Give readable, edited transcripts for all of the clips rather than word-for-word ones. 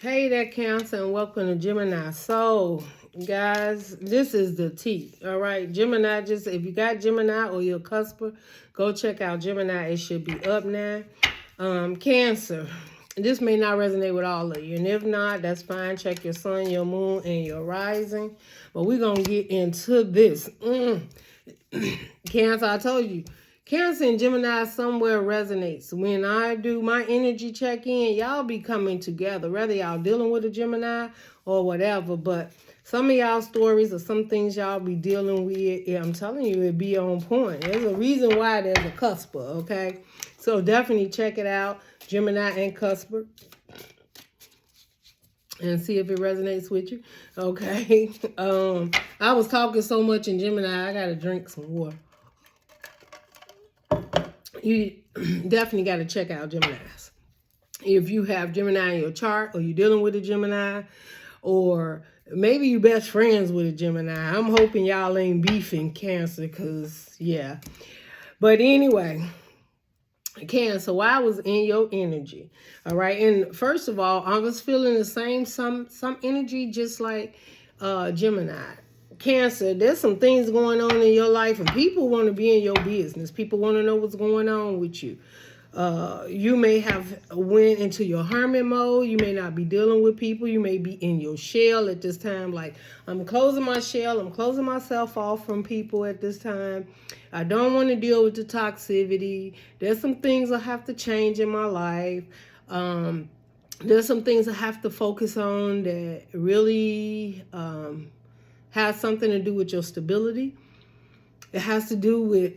Hey there, Cancer, and welcome to Gemini. So, guys, this is the tea, all right? Gemini, just if you got Gemini or you're a cusper, go check out Gemini. It should be up now. Cancer, this may not resonate with all of you, and if not, that's fine. Check your sun, your moon, and your rising. But we're going to get into this. Cancer, I told you. Cancer and Gemini somewhere resonates. When I do my energy check-in, y'all be coming together, whether y'all dealing with a Gemini or whatever. But some of y'all stories or some things y'all be dealing with, I'm telling you, it be on point. There's a reason why there's a cusper, okay? So definitely check it out, Gemini and cusper, and see if it resonates with you, okay? I was talking so much in Gemini, I got to drink some water. You definitely got to check out Geminis. If you have Gemini in your chart, or you're dealing with a Gemini, or maybe you best friends with a Gemini. I'm hoping y'all ain't beefing, Cancer, because, yeah. But anyway, Cancer, why I was in your energy, all right? And first of all, I was feeling the same, some energy just like Gemini. Cancer, there's some things going on in your life, and people want to be in your business. People want to know what's going on with you. You may have went into your hermit mode. You may not be dealing with people. You may be in your shell at this time. Like, I'm closing my shell. I'm closing myself off from people at this time. I don't want to deal with the toxicity. There's some things I have to change in my life. There's some things I have to focus on that really has something to do with your stability. It has to do with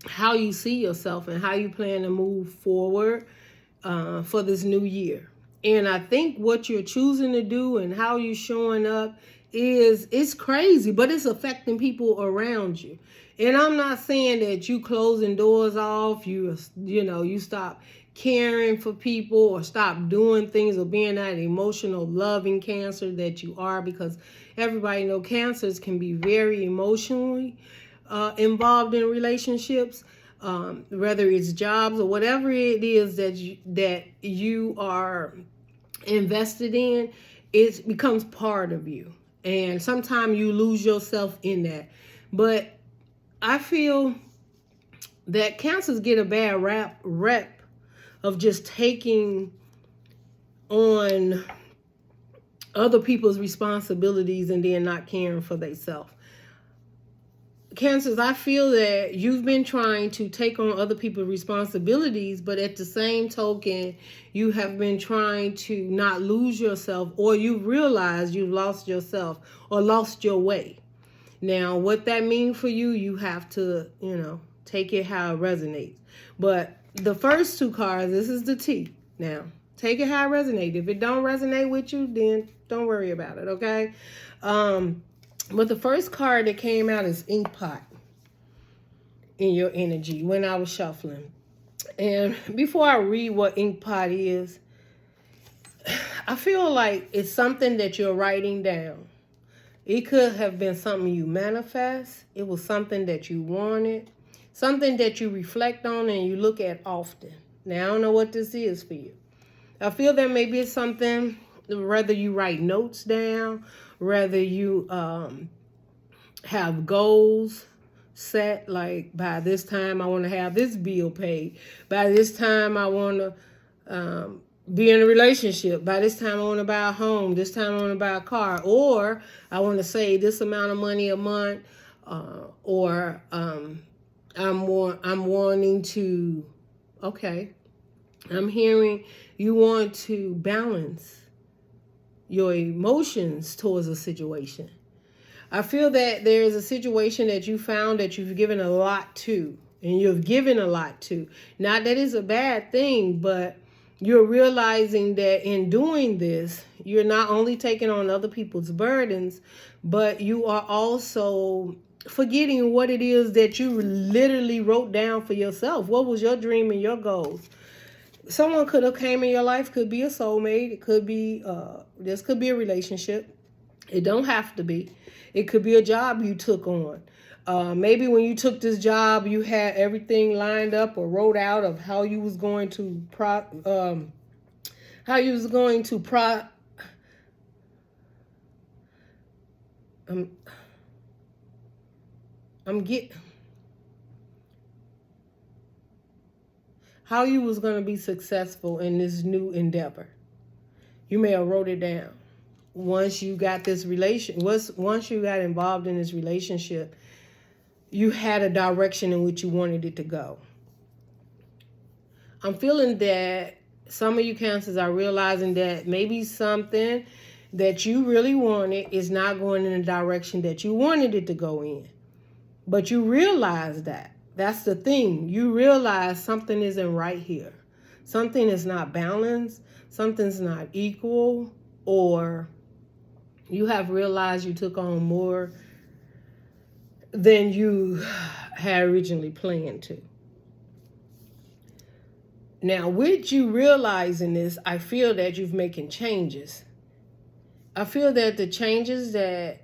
how you see yourself and how you plan to move forward for this new year. And I think what you're choosing to do and how you're showing up it's crazy, but it's affecting people around you. And I'm not saying that you closing doors off, you stop caring for people or stop doing things or being that emotional, loving Cancer that you are, because everybody know Cancers can be very emotionally involved in relationships, whether it's jobs or whatever it is that you are invested in. It becomes part of you, and sometimes you lose yourself in that. But I feel that Cancers get a bad rep of just taking on other people's responsibilities and then not caring for themselves. Cancers, I feel that you've been trying to take on other people's responsibilities, but at the same token, you have been trying to not lose yourself, or you realize you've lost yourself or lost your way. Now, what that means for you, you have to, take it how it resonates. But the first two cards, this is the T. Now, take it how it resonates. If it don't resonate with you, then don't worry about it, okay? But the first card that came out is Inkpot in your energy when I was shuffling. And before I read what Inkpot is, I feel like it's something that you're writing down. It could have been something you manifest. It was something that you wanted. Something that you reflect on and you look at often. Now, I don't know what this is for you. I feel that maybe it's something, whether you write notes down, whether you have goals set, like by this time I want to have this bill paid. By this time I want to be in a relationship. By this time I want to buy a home. This time I want to buy a car. Or I want to save this amount of money a month. Or I'm wanting to, okay, I'm hearing you want to balance your emotions towards a situation. I feel that there is a situation that you found that you've given a lot to, and you've given a lot to. Not that it's a bad thing, but you're realizing that in doing this, you're not only taking on other people's burdens, but you are also forgetting what it is that you literally wrote down for yourself. What was your dream and your goals? Someone could have came in your life, could be a soulmate. It could be, this could be a relationship. It don't have to be. It could be a job you took on. Maybe when you took this job, you had everything lined up or wrote out of how you was going to how you was going to how you was going to be successful in this new endeavor. You may have wrote it down. Once you got once you got involved in this relationship, you had a direction in which you wanted it to go. I'm feeling that some of you Cancers are realizing that maybe something that you really wanted is not going in the direction that you wanted it to go in. But you realize that. That's the thing. You realize something isn't right here. Something is not balanced. Something's not equal. Or you have realized you took on more than you had originally planned to. Now, with you realizing this, I feel that you're making changes. I feel that the changes that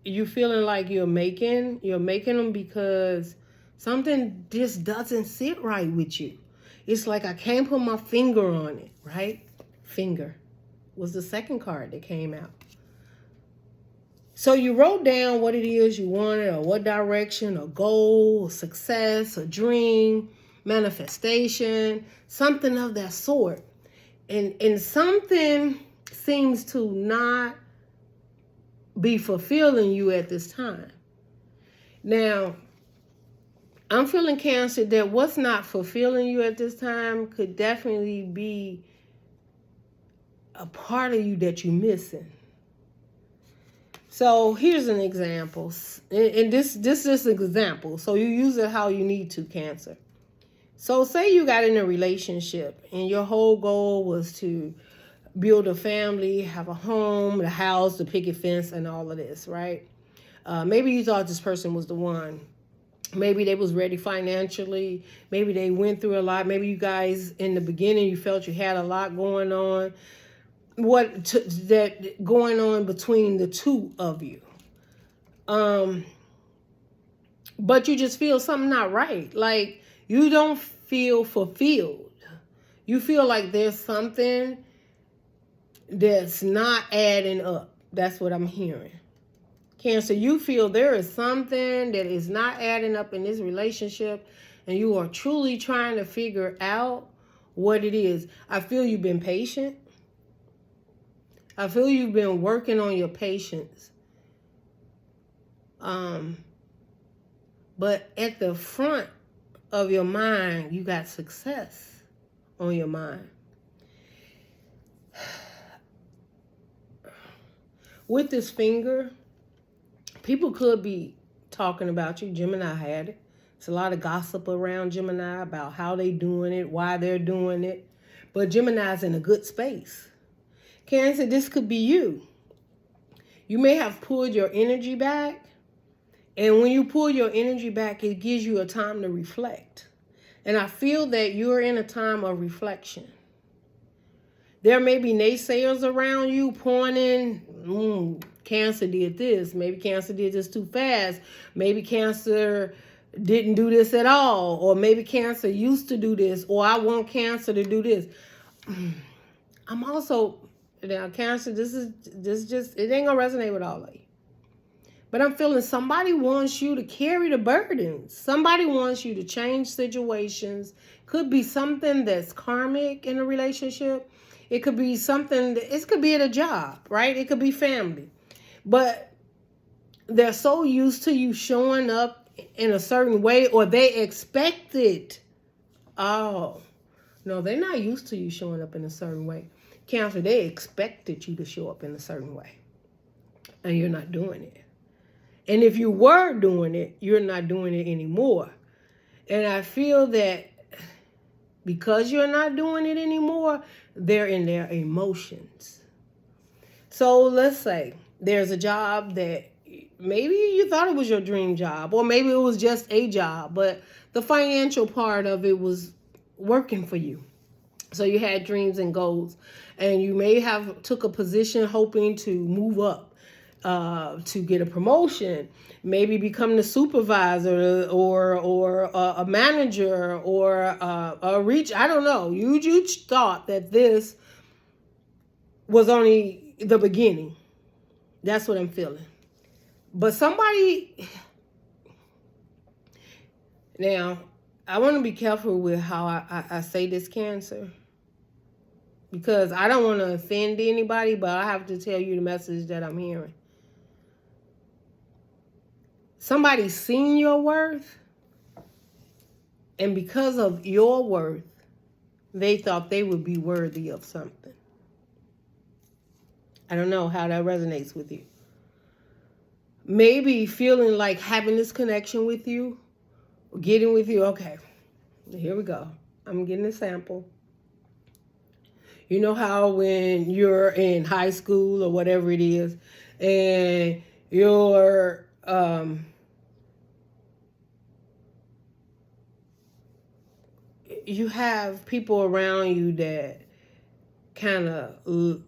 you're feeling like you're making them because something just doesn't sit right with you. It's like I can't put my finger on it, right? Finger was the second card that came out. So you wrote down what it is you wanted, or what direction, a goal, a success, a dream, manifestation, something of that sort. And something seems to not be fulfilling you at this time. Now, I'm feeling, Cancer, that what's not fulfilling you at this time could definitely be a part of you that you're missing. So here's an example. And this is an example. So you use it how you need to, Cancer. So say you got in a relationship and your whole goal was to build a family, have a home, the house, the picket fence, and all of this, right? Maybe you thought this person was the one. Maybe they was ready financially. Maybe they went through a lot. Maybe you guys in the beginning, you felt you had a lot going on. That going on between the two of you. But you just feel something not right. Like you don't feel fulfilled. You feel like there's something that's not adding up. That's what I'm hearing. Cancer, you feel there is something that is not adding up in this relationship, and you are truly trying to figure out what it is. I feel you've been patient. I feel you've been working on your patience. But at the front of your mind, you got success on your mind. With this finger, people could be talking about you. Gemini had it. It's a lot of gossip around Gemini about how they doing it, why they're doing it. But Gemini's in a good space. Cancer, this could be you. You may have pulled your energy back. And when you pull your energy back, it gives you a time to reflect. And I feel that you're in a time of reflection. There may be naysayers around you pointing, Cancer did this. Maybe Cancer did this too fast. Maybe Cancer didn't do this at all. Or maybe Cancer used to do this. Or I want Cancer to do this. I'm also, now Cancer, this just, it ain't gonna resonate with all of you. But I'm feeling somebody wants you to carry the burdens. Somebody wants you to change situations. Could be something that's karmic in a relationship. It could be something, it could be at a job, right? It could be family. But they're so used to you showing up in a certain way, or they expect it. Oh, no, they're not used to you showing up in a certain way. Cancer, they expected you to show up in a certain way. And you're not doing it. And if you were doing it, you're not doing it anymore. And I feel that because you're not doing it anymore, they're in their emotions. So let's say there's a job that maybe you thought it was your dream job, or maybe it was just a job, but the financial part of it was working for you. So you had dreams and goals, and you may have took a position hoping to move up. To get a promotion, maybe become the supervisor or a manager or a reach. I don't know. You thought that this was only the beginning. That's what I'm feeling. But somebody, now, I want to be careful with how I say this, Cancer, because I don't want to offend anybody, but I have to tell you the message that I'm hearing. Somebody's seen your worth, and because of your worth, they thought they would be worthy of something. I don't know how that resonates with you. Maybe feeling like having this connection with you, getting with you. Okay, here we go. I'm getting a sample. You know how when you're in high school or whatever it is, and you're you have people around you that kind of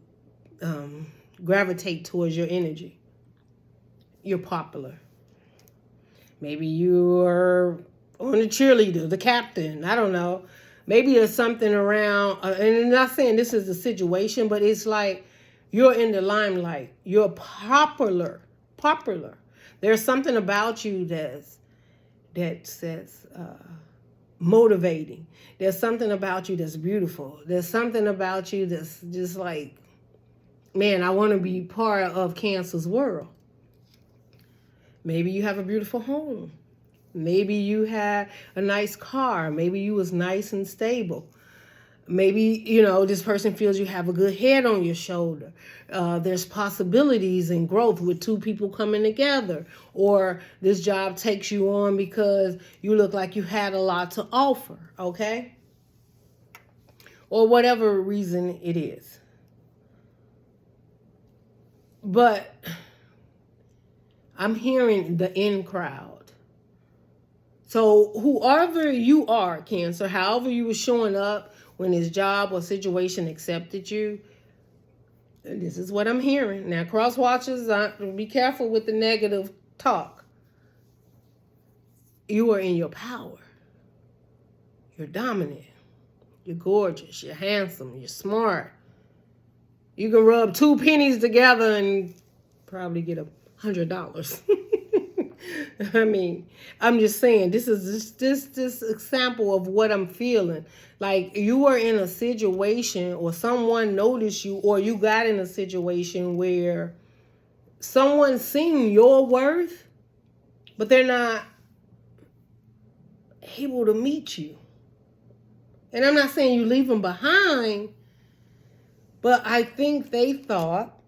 gravitate towards your energy. You're popular. Maybe you're on the cheerleader, the captain. I don't know. Maybe there's something around, and I'm not saying this is the situation, but it's like you're in the limelight. You're popular. There's something about you that says motivating. There's something about you that's beautiful. There's something about you that's just like, man, I want to be part of Cancer's world. Maybe you have a beautiful home. Maybe you had a nice car. Maybe you was nice and stable. Maybe, this person feels you have a good head on your shoulder. There's possibilities and growth with two people coming together. Or this job takes you on because you look like you had a lot to offer, okay? Or whatever reason it is. But I'm hearing the in crowd. So whoever you are, Cancer, however you were showing up when this job or situation accepted you, this is what I'm hearing. Now, cross watchers, be careful with the negative talk. You are in your power. You're dominant. You're gorgeous. You're handsome. You're smart. You can rub two pennies together and probably get $100. I mean, I'm just saying, this is this example of what I'm feeling. Like you are in a situation or someone noticed you, or you got in a situation where someone's seen your worth, but they're not able to meet you. And I'm not saying you leave them behind, but I think they thought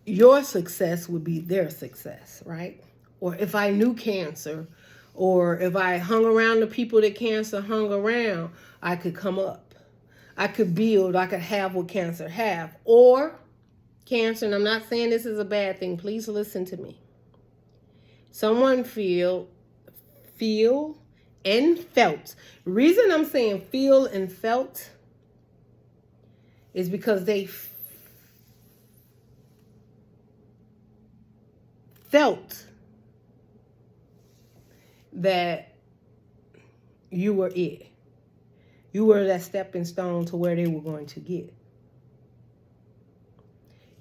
your success would be their success, right? Or if I knew Cancer, or if I hung around the people that Cancer hung around, I could come up. I could build, I could have what Cancer have. Or Cancer, and I'm not saying this is a bad thing, please listen to me. Someone feel and felt. The reason I'm saying feel and felt is because they felt that you were it. You were that stepping stone to where they were going to get.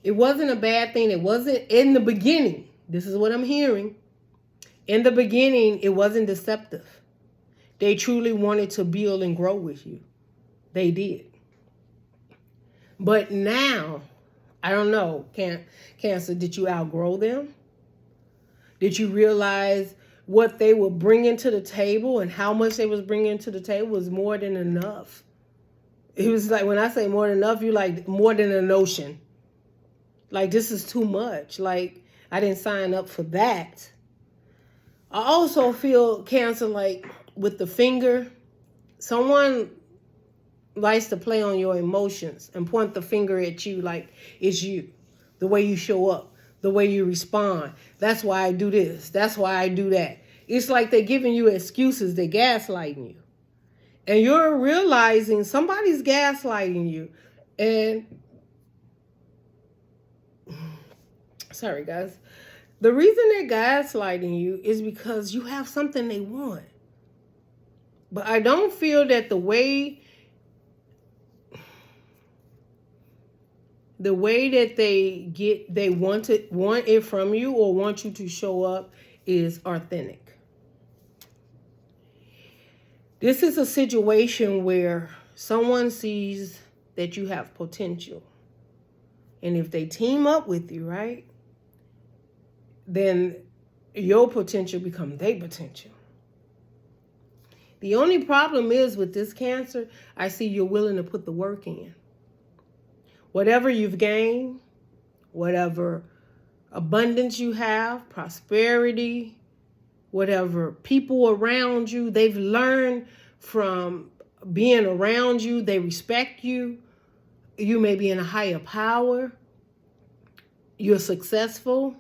It wasn't a bad thing. It wasn't in the beginning. This is what I'm hearing. In the beginning, it wasn't deceptive. They truly wanted to build and grow with you. They did. But now, I don't know, Cancer, did you outgrow them? Did you realize what they were bringing to the table and how much they was bringing to the table was more than enough? It was like, when I say more than enough, you like more than an ocean. Like, this is too much. Like, I didn't sign up for that. I also feel, Cancer, like with the finger, someone likes to play on your emotions and point the finger at you like it's you, the way you show up, the way you respond. That's why I do this. That's why I do that. It's like they're giving you excuses. They're gaslighting you. And you're realizing somebody's gaslighting you. And, sorry guys, the reason they're gaslighting you is because you have something they want. But I don't feel that the way the way that they want it from you or want you to show up is authentic. This is a situation where someone sees that you have potential. And if they team up with you, right, then your potential becomes their potential. The only problem is with this Cancer, I see you're willing to put the work in. Whatever you've gained, whatever abundance you have, prosperity, whatever people around you, they've learned from being around you, they respect you. You may be in a higher power. You're successful.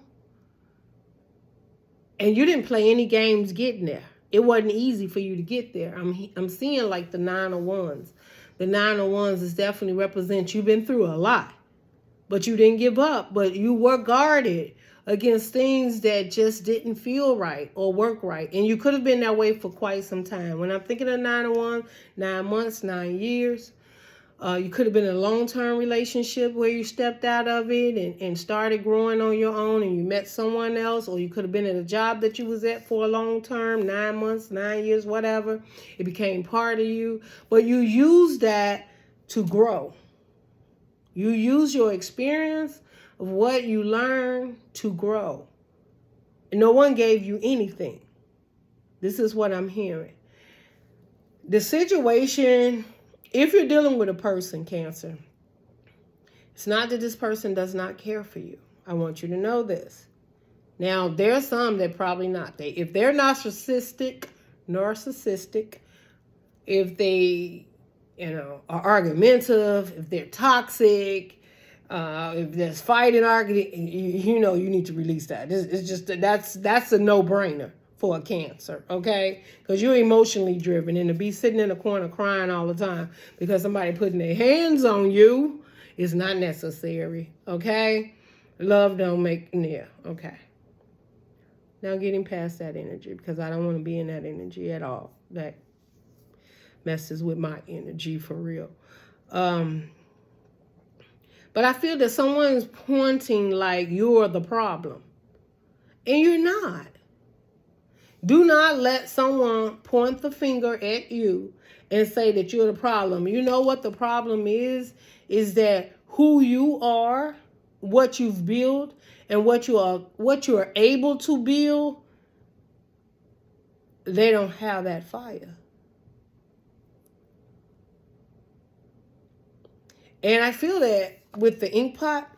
And you didn't play any games getting there. It wasn't easy for you to get there. I'm seeing like the 9 of Wands. The 9 of Wands is definitely represents you've been through a lot. But you didn't give up. But you were guarded against things that just didn't feel right or work right. And you could have been that way for quite some time. When I'm thinking of 9 of Wands, 9 months, 9 years. You could have been in a long-term relationship where you stepped out of it and started growing on your own and you met someone else, or you could have been in a job that you was at for a long term, 9 months, 9 years, whatever. It became part of you, but you used that to grow. You use your experience of what you learned to grow. And no one gave you anything. This is what I'm hearing. The situation, if you're dealing with a person, Cancer, it's not that this person does not care for you. I want you to know this. Now, there are some that probably not. If they're narcissistic, if they, are argumentative, if they're toxic, if there's fighting, argument, you need to release that. It's just that's a no-brainer for a Cancer, okay? Because you're emotionally driven, and to be sitting in a corner crying all the time because somebody putting their hands on you is not necessary, okay? Love don't make, okay. Now getting past that energy, because I don't want to be in that energy at all. That messes with my energy for real. But I feel that someone's pointing like you're the problem, and you're not. Do not let someone point the finger at you and say that you're the problem. You know what the problem is that who you are, what you've built, and what you are able to build, they don't have that fire. And I feel that with the ink pot,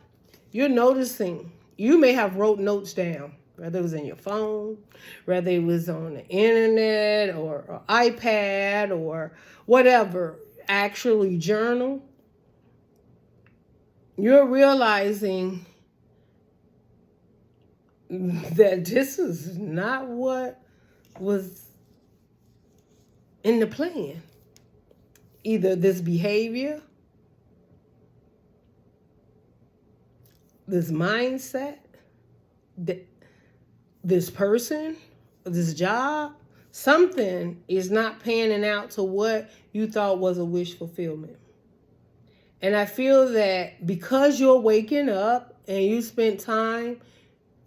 you're noticing, you may have wrote notes down, whether it was in your phone, whether it was on the internet or iPad or whatever, actually journal. You're realizing that this is not what was in the plan. Either this behavior, this mindset, this person, this job, something is not panning out to what you thought was a wish fulfillment. And I feel that because you're waking up and you spent time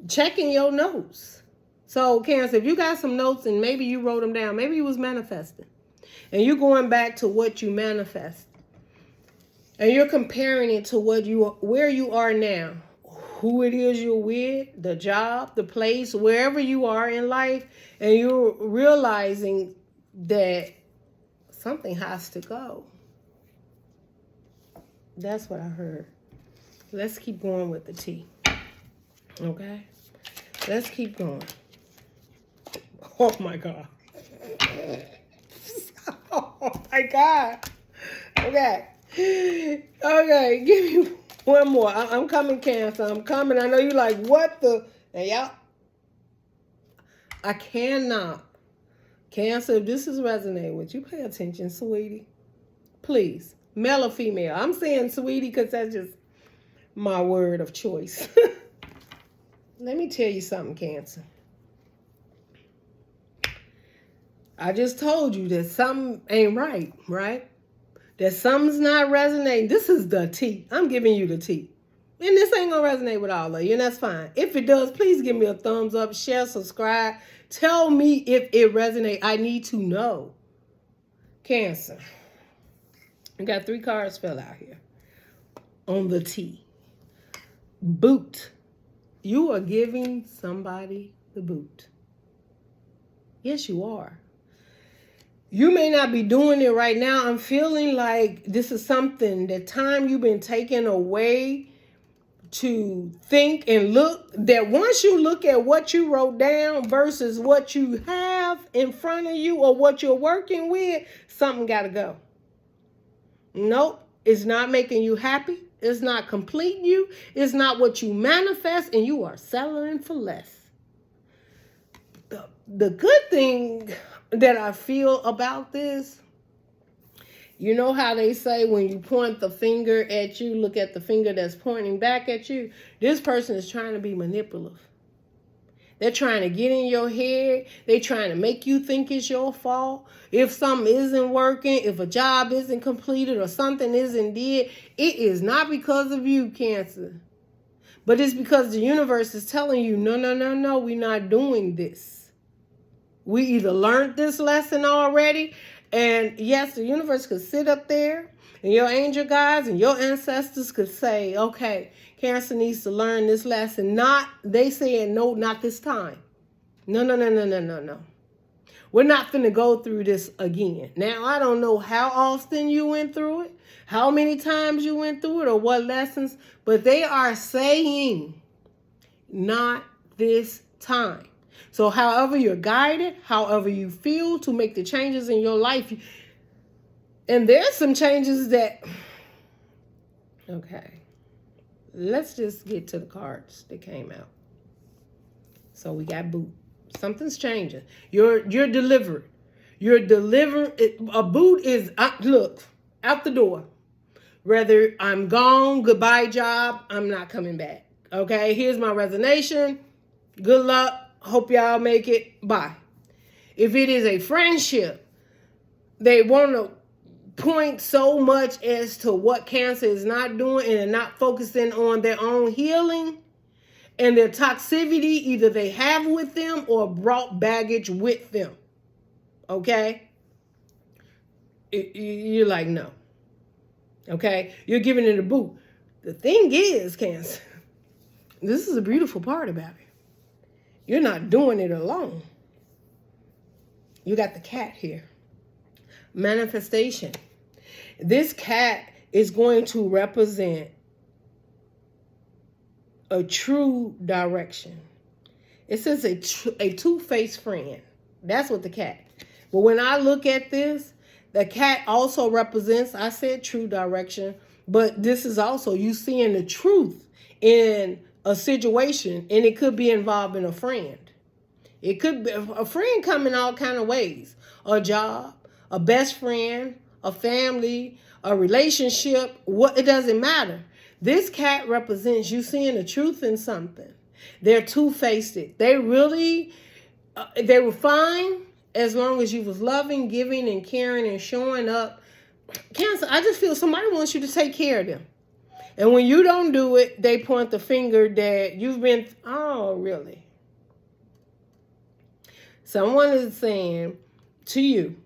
checking your notes. So Cancer, if you got some notes and maybe you wrote them down, maybe you was manifesting, and you're going back to what you manifest, and you're comparing it to where you are now, who it is you're with, the job, the place, wherever you are in life, and you're realizing that something has to go. That's what I heard. Let's keep going with the tea. Okay? Let's keep going. Oh my God. Oh my God. Okay. Okay, give me one more. I'm coming, Cancer. I'm coming. I know you're like, what the? And y'all, I cannot. Cancer, if this is resonating with you, pay attention, sweetie. Please. Male or female. I'm saying sweetie because that's just my word of choice. Let me tell you something, Cancer. I just told you that something ain't right? That something's not resonating. This is the tea. I'm giving you the tea. And this ain't gonna resonate with all of you, and that's fine. If it does, please give me a thumbs up, share, subscribe. Tell me if it resonates. I need to know. Cancer. I got 3 cards fell out here. On the T. Boot. You are giving somebody the boot. Yes, you are. You may not be doing it right now. I'm feeling like this is something, the time you've been taken away to think and look, that once you look at what you wrote down versus what you have in front of you or what you're working with, something got to go. Nope, it's not making you happy. It's not completing you. It's not what you manifest, and you are settling for less. The good thing that I feel about this, you know how they say when you point the finger at you, look at the finger that's pointing back at you? This person is trying to be manipulative. They're trying to get in your head. They're trying to make you think it's your fault. If something isn't working, if a job isn't completed or something isn't did, it is not because of you, Cancer. But it's because the universe is telling you, no, no, no, no, we're not doing this. We either learned this lesson already, and yes, the universe could sit up there, and your angel guides and your ancestors could say, okay, Cancer needs to learn this lesson. Not, they saying, no, not this time. No, no, no, no, no, no, no. We're not going to go through this again. Now, I don't know how often you went through it, how many times you went through it, or what lessons, but they are saying, not this time. So however you're guided, however you feel to make the changes in your life, and there's some changes that, okay, let's just get to the cards that came out. So we got boot. Something's changing. You're delivered. You're delivered. A boot is, look, out the door. Whether I'm gone, goodbye job, I'm not coming back. Okay, here's my resignation. Good luck. Hope y'all make it. Bye. If it is a friendship, they want to point so much as to what Cancer is not doing and are not focusing on their own healing and their toxicity either they have with them or brought baggage with them. Okay? You're like, no. Okay? You're giving it a boot. The thing is, Cancer, this is a beautiful part about it. You're not doing it alone. You got the cat here. Manifestation. This cat is going to represent a true direction. It says a two-faced friend. That's what the cat. But when I look at this, the cat also represents, I said true direction, but this is also you seeing the truth in a situation, and it could be involving a friend. It could be a friend come in all kind of ways. A job, a best friend, a family, a relationship. It doesn't matter. This cat represents you seeing the truth in something. They're two-faced. They really, they were fine as long as you was loving, giving, and caring and showing up. Cancer, I just feel somebody wants you to take care of them. And when you don't do it, they point the finger that you've been, oh, really? Someone is saying to you,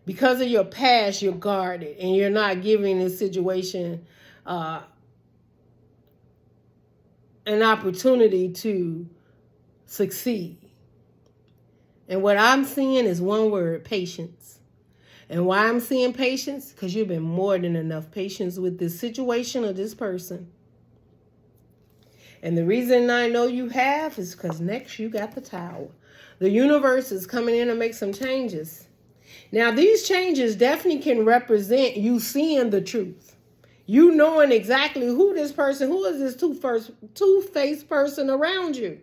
because of your past, you're guarded and you're not giving this situation an opportunity to succeed. And what I'm seeing is one word, patience. And why I'm seeing patience? Because you've been more than enough patience with this situation or this person. And the reason I know you have is because next you got the Tower. The universe is coming in to make some changes. Now, these changes definitely can represent you seeing the truth. You knowing exactly who this person, who is this two-faced person around you.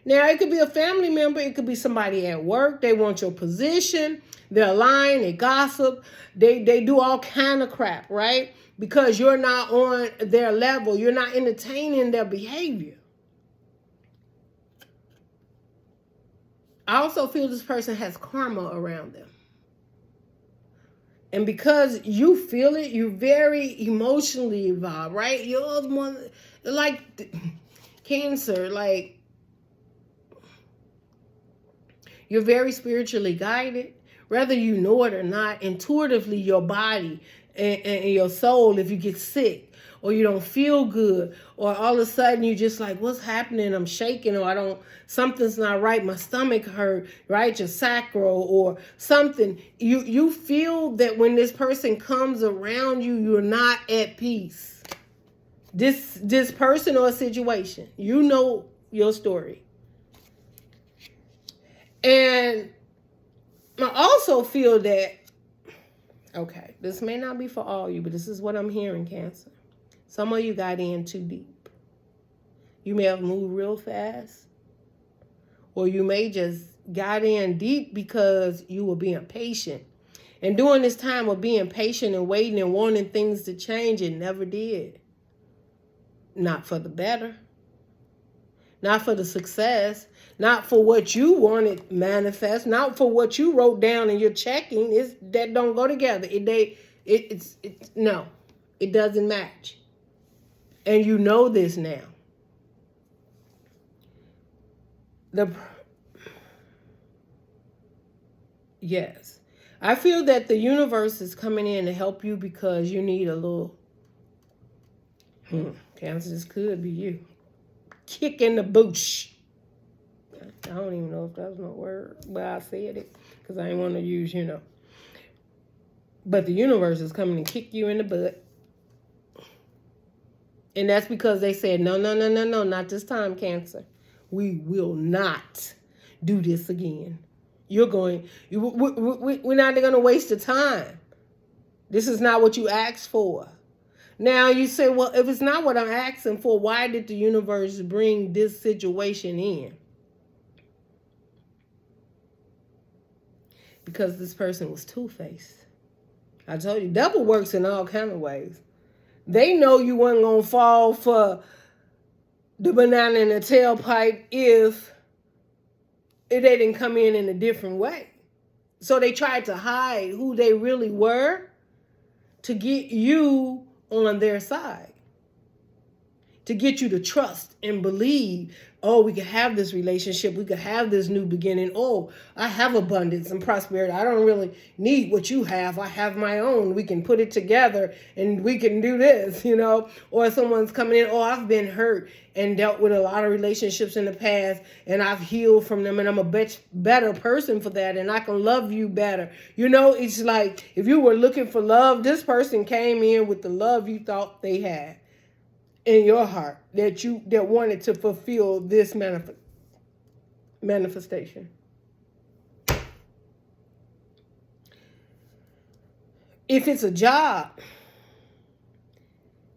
Now, it could be a family member. It could be somebody at work. They want your position. They're lying. They gossip. They do all kind of crap, right? Because you're not on their level. You're not entertaining their behavior. I also feel this person has karma around them. And because you feel it, you're very emotionally involved, right? You're more like Cancer, like you're very spiritually guided, whether you know it or not. Intuitively, your body and your soul, if you get sick or you don't feel good, or all of a sudden you just like, what's happening? I'm shaking, or something's not right. My stomach hurt, right? Your sacral or something. You feel that when this person comes around you, you're not at peace. This person or situation, you know your story. And I also feel that, okay, this may not be for all you, but this is what I'm hearing, Cancer. Some of you got in too deep. You may have moved real fast, or you may just got in deep because you were being patient. And during this time of being patient and waiting and wanting things to change, it never did. Not for the better. Not for the success. Not for what you wanted manifest. Not for what you wrote down and you're checking. That don't go together. No, it doesn't match. And you know this now. Yes. I feel that the universe is coming in to help you because you need a little, Cancer, this could be you. Kick in the boosh. I don't even know if that's no word, but I said it because I didn't want to use, But the universe is coming to kick you in the butt. And that's because they said, no, not this time, Cancer. We will not do this again. We're not going to waste the time. This is not what you asked for. Now you say, well, if it's not what I'm asking for, why did the universe bring this situation in? Because this person was two-faced. I told you, devil works in all kind of ways. They know you weren't going to fall for the banana in the tailpipe if they didn't come in a different way. So they tried to hide who they really were to get you on their side, to get you to trust and believe, oh, we could have this relationship, we could have this new beginning. Oh, I have abundance and prosperity. I don't really need what you have. I have my own. We can put it together and we can do this, Or someone's coming in, oh, I've been hurt and dealt with a lot of relationships in the past and I've healed from them and I'm a better person for that and I can love you better. It's like if you were looking for love, this person came in with the love you thought they had in your heart that wanted to fulfill this manifestation. If it's a job,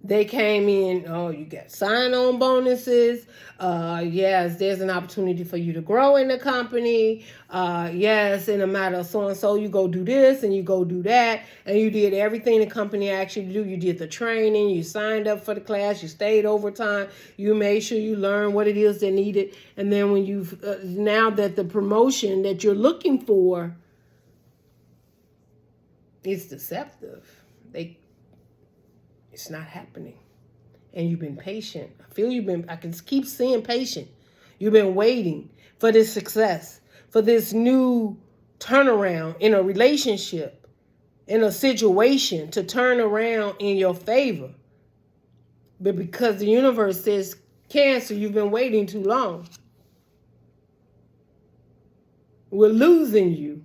they came in, oh, you got sign-on bonuses. Yes, there's an opportunity for you to grow in the company. Yes, in a matter of so-and-so, you go do this and you go do that. And you did everything the company asked you to do. You did the training. You signed up for the class. You stayed overtime. You made sure you learned what it is they needed. And then when now that the promotion that you're looking for is deceptive, it's not happening. And you've been patient. I can keep seeing patient. You've been waiting for this success, for this new turnaround in a relationship, in a situation to turn around in your favor. But because the universe says, Cancer, you've been waiting too long. We're losing you.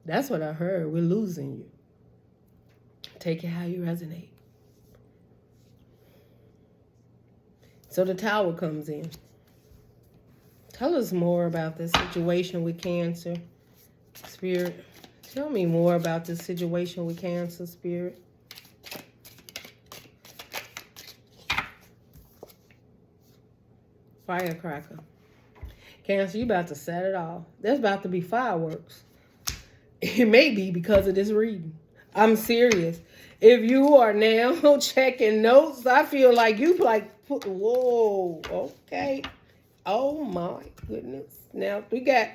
That's what I heard. We're losing you. Take it how you resonate. So the Tower comes in. Tell us more about this situation with Cancer, Spirit. Tell me more about this situation with Cancer, Spirit. Firecracker. Cancer, you about to set it off. There's about to be fireworks. It may be because of this reading. I'm serious. If you are now checking notes, I feel like you whoa, okay. Oh my goodness. Now we got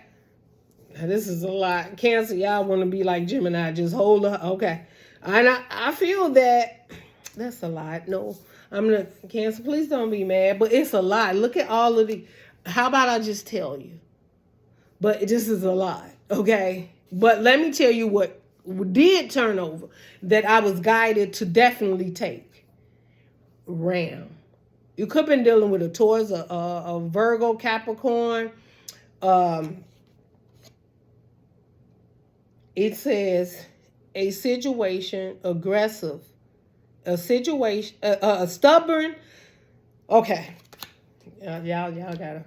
This is a lot. Cancer, y'all want to be like Gemini. Just hold up. Okay. And I feel that that's a lot. No, I'm not. Cancer, please don't be mad. But it's a lot. Look at all of the. How about I just tell you? But this is a lot. Okay. But let me tell you what did turn over that I was guided to definitely take. Ram. You could have been dealing with a Taurus, a Virgo, Capricorn. It says a situation, aggressive, a situation, a stubborn. Okay, y'all gotta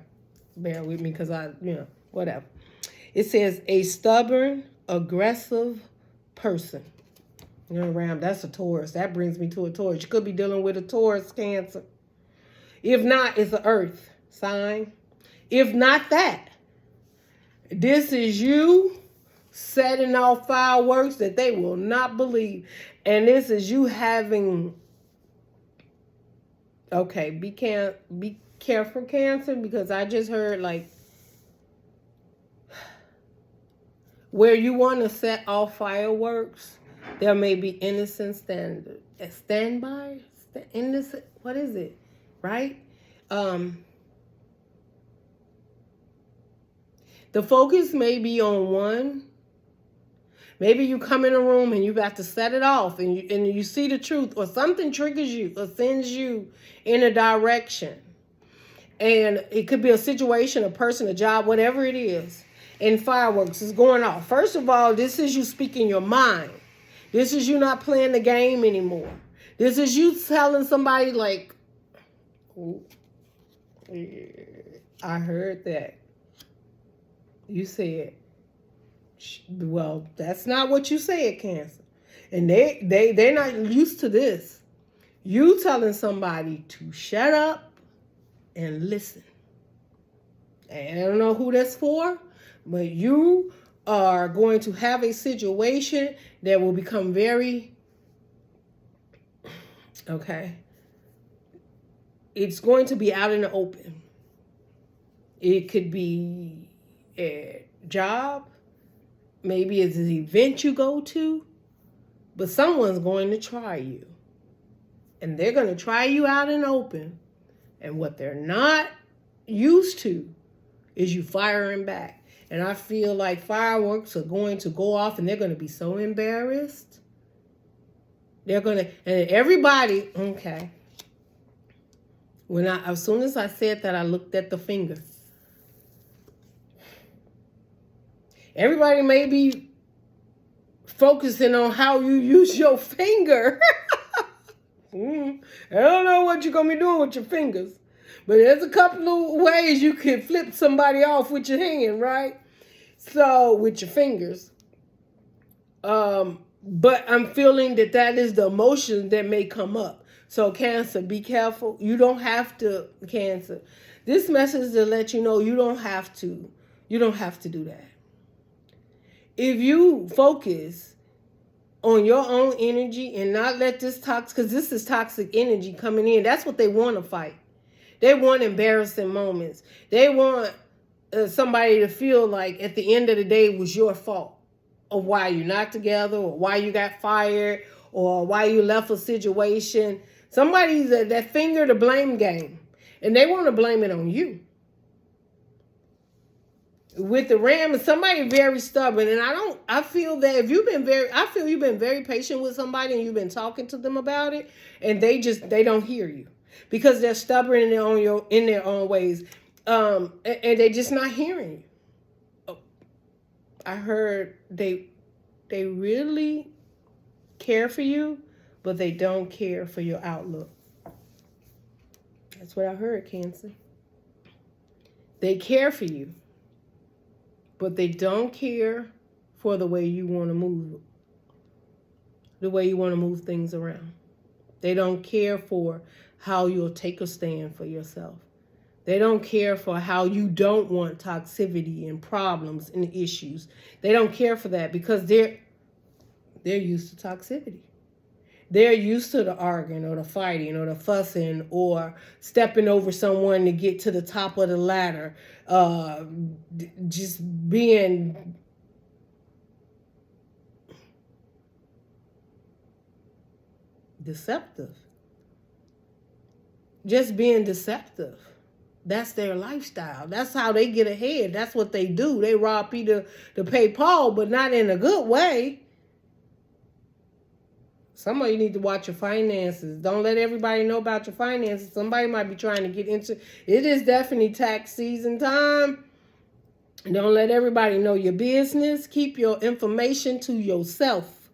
bear with me because whatever. It says a stubborn, aggressive person. Ram, that's a Taurus. That brings me to a Taurus. You could be dealing with a Taurus, Cancer. If not, it's an Earth sign. If not that, this is you setting off fireworks that they will not believe. And this is you having, okay, be careful, Cancer, because I just heard like where you want to set off fireworks, there may be innocent standby, innocent, what is it, right? The focus may be on one. Maybe you come in a room and you got to set it off and you see the truth, or something triggers you or sends you in a direction. And it could be a situation, a person, a job, whatever it is. And fireworks is going off. First of all, this is you speaking your mind. This is you not playing the game anymore. This is you telling somebody like, oh, I heard that. You said, well, that's not what you said, Cancer. And they're not used to this. You telling somebody to shut up and listen. And I don't know who that's for, but you are going to have a situation that will become very, okay, it's going to be out in the open. It could be a job. Maybe it's an event you go to, but someone's going to try you. And they're going to try you out in the open. And what they're not used to is you firing back. And I feel like fireworks are going to go off and they're going to be so embarrassed. They're going to, and everybody, okay. As soon as I said that, I looked at the finger. Everybody may be focusing on how you use your finger. I don't know what you're going to be doing with your fingers. But there's a couple of ways you can flip somebody off with your hand, right? So, with your fingers. But I'm feeling that is the emotion that may come up. So, Cancer, be careful. You don't have to, Cancer. This message is to let you know you don't have to do that. If you focus on your own energy and not let this because this is toxic energy coming in. That's what they want to fight. They want embarrassing moments. They want somebody to feel like at the end of the day it was your fault of why you're not together or why you got fired or why you left a situation. Somebody's that finger to blame game. And they want to blame it on you. With the ram, and somebody very stubborn, and I feel that if you've been very patient with somebody and you've been talking to them about it, and they don't hear you because they're stubborn in their own ways, and they're just not hearing you. I heard they really care for you, but they don't care for your outlook. That's what I heard, Cancer. They care for you, but they don't care for the way you want to move, the way you want to move things around. They don't care for how you'll take a stand for yourself. They don't care for how you don't want toxicity and problems and issues. They don't care for that because they're used to toxicity. They're used to the arguing or the fighting or the fussing or stepping over someone to get to the top of the ladder. Just being deceptive. Just being deceptive. That's their lifestyle. That's how they get ahead. That's what they do. They rob Peter to pay Paul, but not in a good way. Some of you need to watch your finances. Don't let everybody know about your finances. Somebody might be trying to get into it. Is definitely tax season time. Don't let everybody know your business. Keep your information to yourself.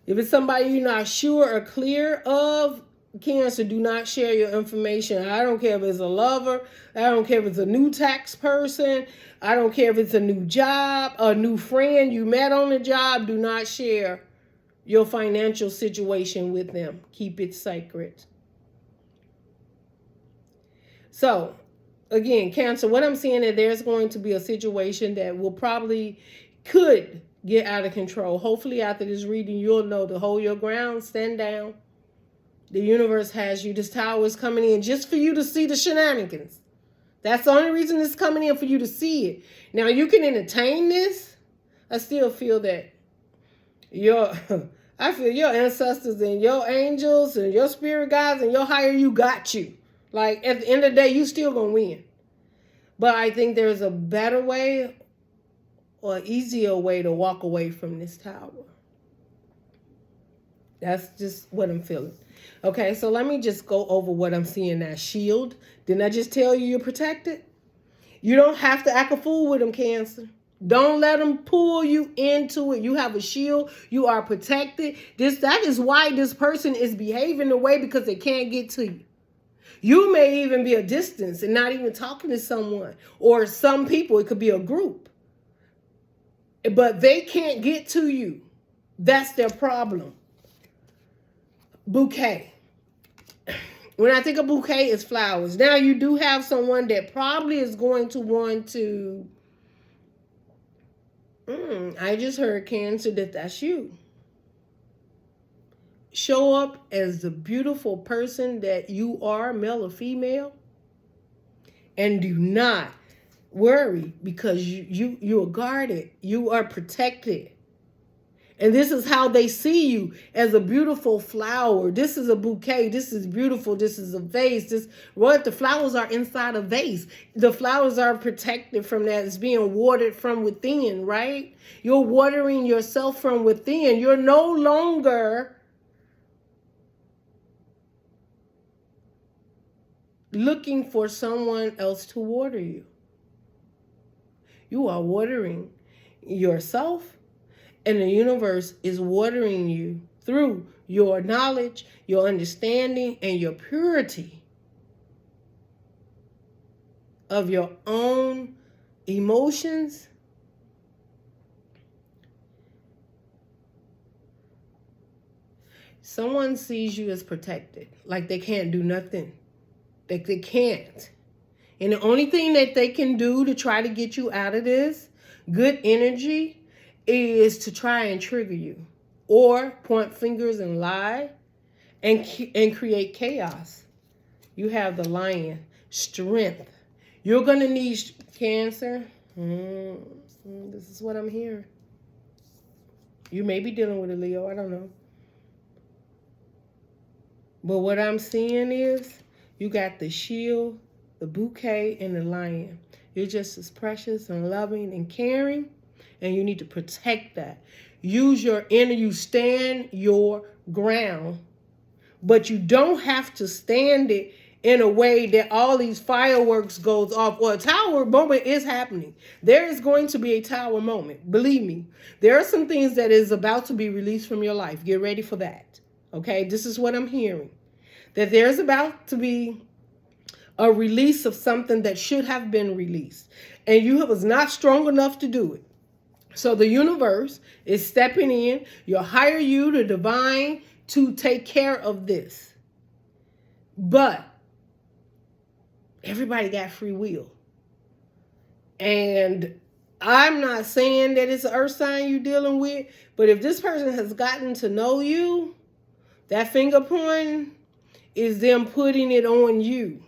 If it's somebody you're not sure or clear of, Cancer, do not share your information. I don't care if it's a lover. I don't care if it's a new tax person. I don't care if it's a new job, a new friend you met on the job. Do not share your financial situation with them. Keep it sacred. So, again, Cancer, what I'm seeing is there's going to be a situation that could get out of control. Hopefully after this reading, you'll know to hold your ground, stand down. The universe has you. This tower is coming in just for you to see the shenanigans. That's the only reason it's coming in, for you to see it. Now, you can entertain this. I still feel that I feel your ancestors and your angels and your spirit guides and your higher you got you. Like, at the end of the day, you still going to win. But I think there's a better way or easier way to walk away from this tower. That's just what I'm feeling. Okay, so let me just go over what I'm seeing now. Shield. Didn't I just tell you you're protected? You don't have to act a fool with them, Cancer. Don't let them pull you into it. You have a shield. You are protected. That is why this person is behaving the way, because they can't get to you. You may even be a distance and not even talking to someone, or some people. It could be a group. But they can't get to you. That's their problem. Bouquet. When I think of bouquet, it's flowers. Now, you do have someone that probably is going to want to... I just heard, Cancer, that's you. Show up as the beautiful person that you are, male or female. And do not worry, because you are guarded. You are protected. And this is how they see you, as a beautiful flower. This is a bouquet. This is beautiful. This is a vase. The flowers are inside a vase. The flowers are protected from that. It's being watered from within, right? You're watering yourself from within. You're no longer looking for someone else to water you. You are watering yourself. And the universe is watering you through your knowledge, your understanding, and your purity of your own emotions. Someone sees you as protected, like they can't do nothing. Like they can't. And the only thing that they can do to try to get you out of this good energy is to try and trigger you, or point fingers and lie and create chaos. You have the Lion, strength. You're going to need, Cancer. This is what I'm hearing. You may be dealing with a Leo. I don't know. But what I'm seeing is you got the shield, the bouquet, and the Lion. You're just as precious and loving and caring. And you need to protect that. Use your inner, you stand your ground. But you don't have to stand it in a way that all these fireworks goes off. Well, a tower moment is happening. There is going to be a tower moment. Believe me. There are some things that is about to be released from your life. Get ready for that. Okay? This is what I'm hearing. That there's about to be a release of something that should have been released. And you was not strong enough to do it. So the universe is stepping in, your higher you, the divine, to take care of this. But everybody got free will. And I'm not saying that it's an earth sign you're dealing with, but if this person has gotten to know you, that finger pointing is them putting it on you,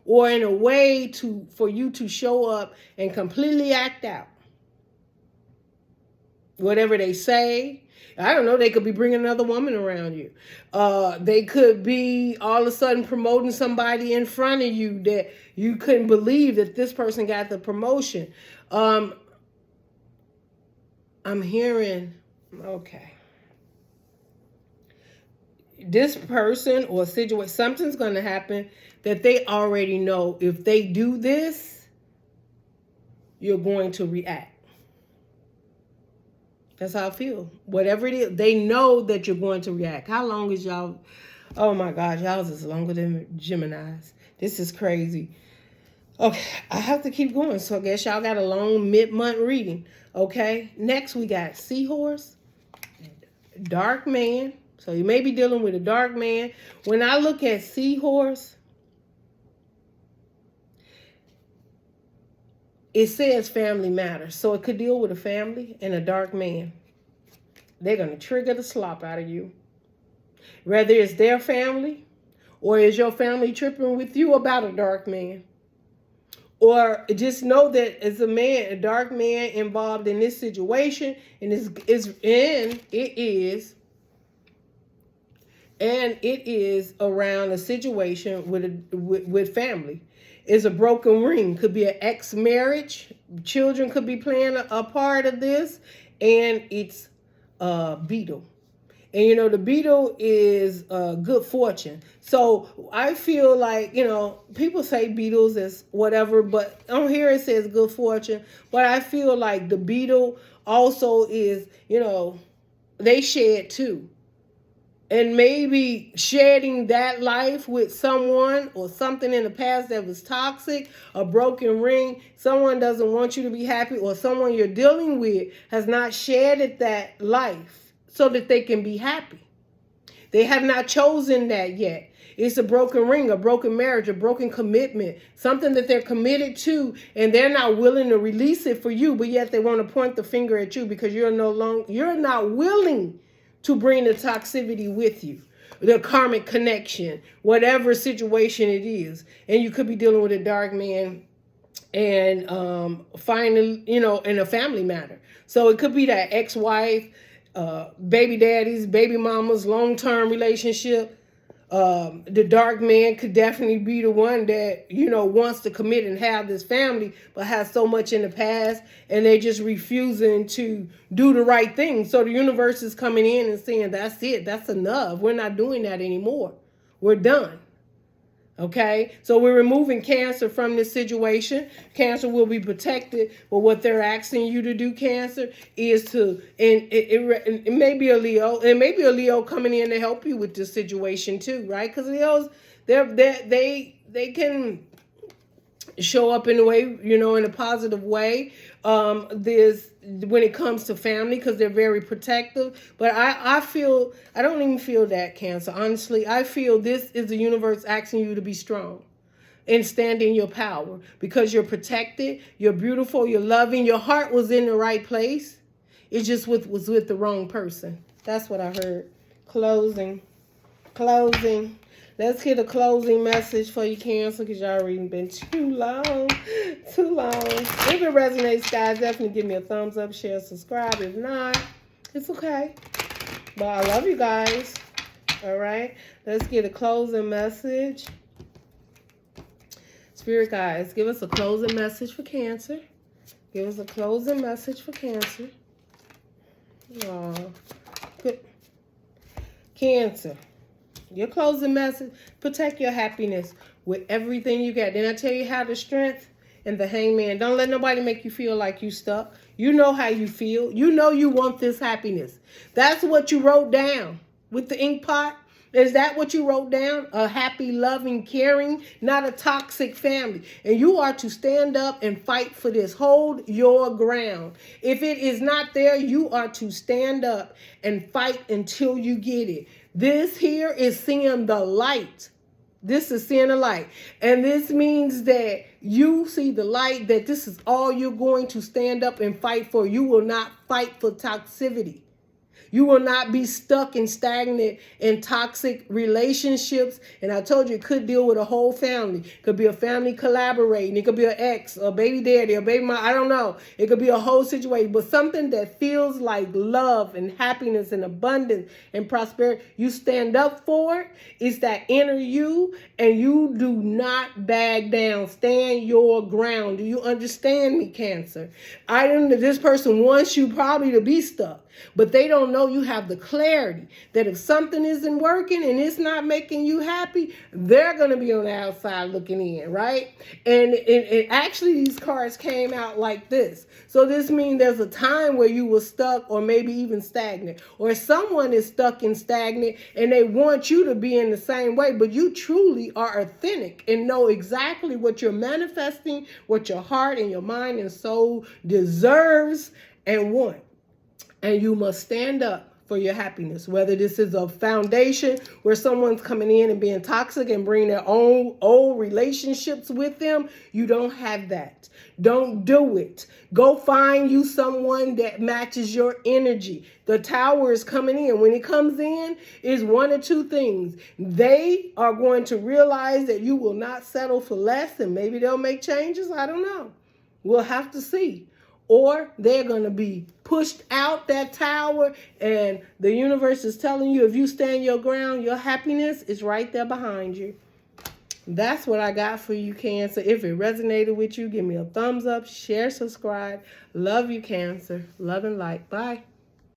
or in a way for you to show up and completely act out. whatever they say. I don't know. They could be bringing another woman around you. They could be all of a sudden promoting somebody in front of you that you couldn't believe that this person got the promotion. I'm hearing, okay, this person or situation, something's going to happen that they already know if they do this, you're going to react. That's how I feel. Whatever it is, they know that you're going to react. How long is y'all? Oh my gosh, y'all's is longer than Gemini's. This is crazy. Okay, I have to keep going. So I guess y'all got a long mid-month reading. Okay, next we got Seahorse, Dark Man. So you may be dealing with a dark man. When I look at Seahorse, it says family matters. So it could deal with a family and a dark man. They're going to trigger the slop out of you. Whether it's their family or is your family tripping with you about a dark man. Or just know that as a man, a dark man involved in this situation, and it is around a situation with family. Is a broken ring. Could be an ex-marriage. Children could be playing a part of this. And it's a beetle. And, you know, the beetle is good fortune. So I feel like, you know, people say beetles is whatever, but on here it says good fortune. But I feel like the beetle also is, you know, they shed too. And maybe shedding that life with someone or something in the past that was toxic, a broken ring, someone doesn't want you to be happy, or someone you're dealing with has not shedded that life so that they can be happy. They have not chosen that yet. It's a broken ring, a broken marriage, a broken commitment, something that they're committed to, and they're not willing to release it for you, but yet they want to point the finger at you because you're not willing to bring the toxicity with you, the karmic connection, whatever situation it is. And you could be dealing with a dark man and finding, you know, in a family matter. So it could be that ex-wife, baby daddies, baby mamas, long-term relationship. The dark man could definitely be the one that, you know, wants to commit and have this family, but has so much in the past and they're just refusing to do the right thing. So the universe is coming in and saying, that's it. That's enough. We're not doing that anymore. We're done. Okay, so we're removing Cancer from this situation. Cancer will be protected, but what they're asking you to do, Cancer, is to, and it may be a Leo, and maybe a Leo coming in to help you with this situation too, right? Because Leos, they can show up in a way, you know, in a positive way. There's when it comes to family, because they're very protective. But I don't even feel that, Cancer. Honestly, I feel this is the universe asking you to be strong and stand in your power because you're protected, you're beautiful, you're loving, your heart was in the right place. It just was with the wrong person. That's what I heard. Closing. Let's get a closing message for you, Cancer, because y'all already been too long. If it resonates, guys, definitely give me a thumbs up, share, subscribe. If not, it's okay. But I love you guys. All right, let's get a closing message. Spirit guides, give us a closing message for Cancer. Give us a closing message for Cancer. Oh, good. Cancer. Your closing message, protect your happiness with everything you got. Didn't I tell you how the Strength and the Hangman? Don't let nobody make you feel like you stuck. You know how you feel. You know you want this happiness. That's what you wrote down with the ink pot. Is that what you wrote down? A happy, loving, caring, not a toxic family. And you are to stand up and fight for this. Hold your ground. If it is not there, you are to stand up and fight until you get it. This here is seeing the light. This is seeing the light. And this means that you see the light, that this is all you're going to stand up and fight for. You will not fight for toxicity. You will not be stuck and stagnant in toxic relationships. And I told you it could deal with a whole family. It could be a family collaborating. It could be an ex, a baby daddy, a baby mom. I don't know. It could be a whole situation. But something that feels like love and happiness and abundance and prosperity. You stand up for it. It's that inner you. And you do not back down. Stand your ground. Do you understand me, Cancer? This person wants you probably to be stuck. But they don't know you have the clarity that if something isn't working and it's not making you happy, they're going to be on the outside looking in, right? And actually these cards came out like this. So this means there's a time where you were stuck or maybe even stagnant. Or someone is stuck and stagnant and they want you to be in the same way, but you truly are authentic and know exactly what you're manifesting, what your heart and your mind and soul deserves and want. And you must stand up for your happiness. Whether this is a foundation where someone's coming in and being toxic and bringing their own old relationships with them, you don't have that. Don't do it. Go find you someone that matches your energy. The Tower is coming in. When it comes in, is one or two things. They are going to realize that you will not settle for less, and maybe they'll make changes. I don't know. We'll have to see. Or they're going to be pushed out that tower, and the universe is telling you if you stand your ground, your happiness is right there behind you. That's what I got for you, Cancer. If it resonated with you, give me a thumbs up, share, subscribe. Love you, Cancer. Love and light. Bye.